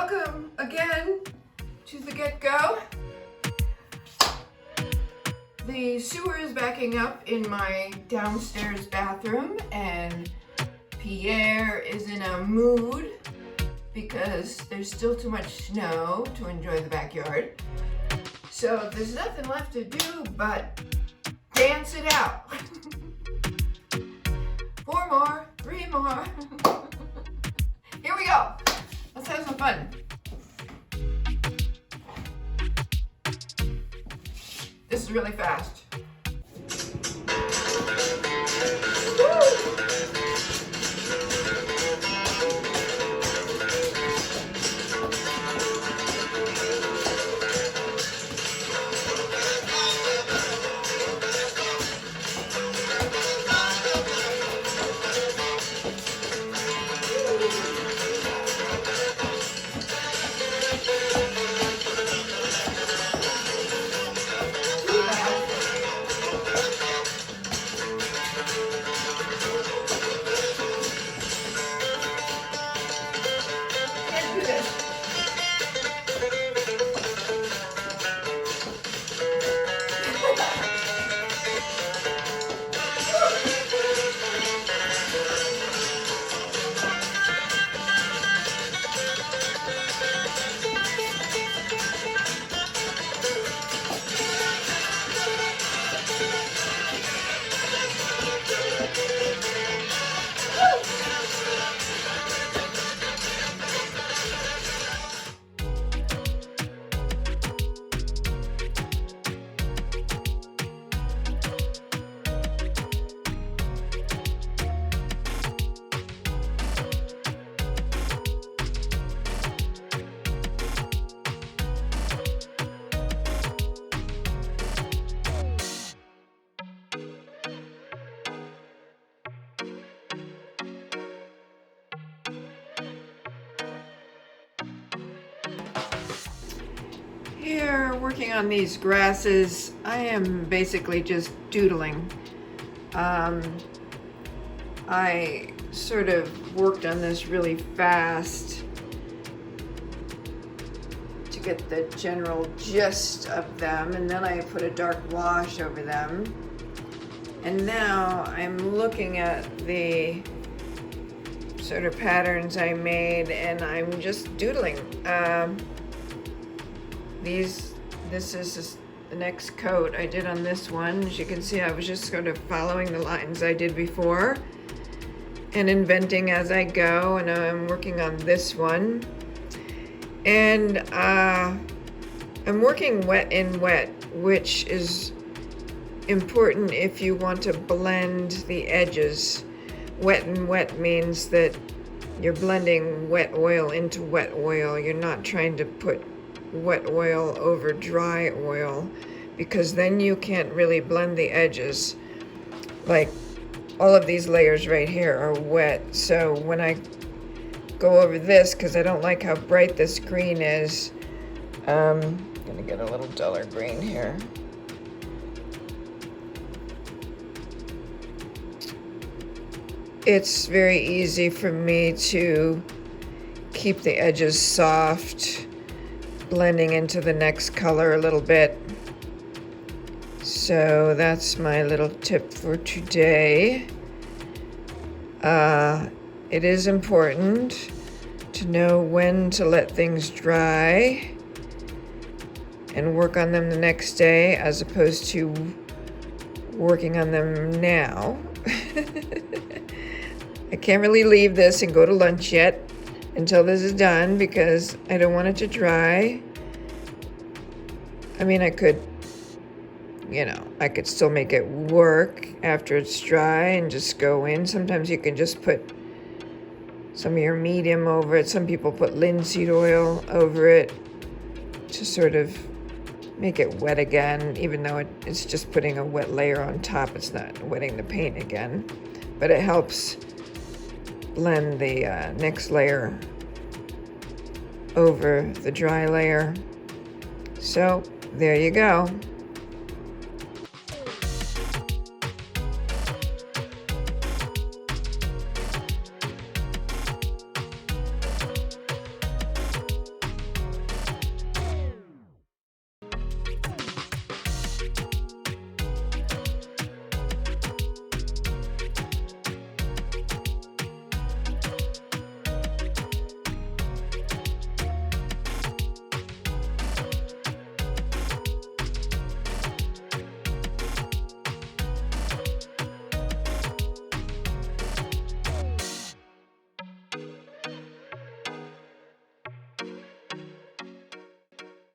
Welcome again to the Git Go. The sewer is backing up in my downstairs bathroom and Pierre is in a mood because there's still too much snow to enjoy the backyard. So there's nothing left to do but dance it out. 4 more, 3 more. Here we go. Let's have some fun. This is really fast. Woo! Here, working on these grasses, I am basically just doodling. I sort of worked on this really fast to get the general gist of them, and then I put a dark wash over them. And now I'm looking at the sort of patterns I made, and I'm just doodling. This is the next coat I did on this one. As you can see, I was just sort of following the lines I did before and inventing as I go, and I'm working on this one. And I'm working wet in wet, which is important if you want to blend the edges. Wet in wet means that you're blending wet oil into wet oil. You're not trying to put wet oil over dry oil, because then you can't really blend the edges. Like all of these layers right here are wet, so when I go over this, because I don't like how bright this green is, I'm gonna get a little duller green here. It's very easy for me to keep the edges soft, blending into the next color a little bit. So that's my little tip for today. It is important to know when to let things dry and work on them the next day, as opposed to working on them now. I can't really leave this and go to lunch yet until this is done, because I don't want it to dry. I mean, I could still make it work after it's dry and just go in. Sometimes you can just put some of your medium over it. Some people put linseed oil over it to sort of make it wet again, even though it's just putting a wet layer on top. It's not wetting the paint again, but it helps blend the next layer over the dry layer. So there you go.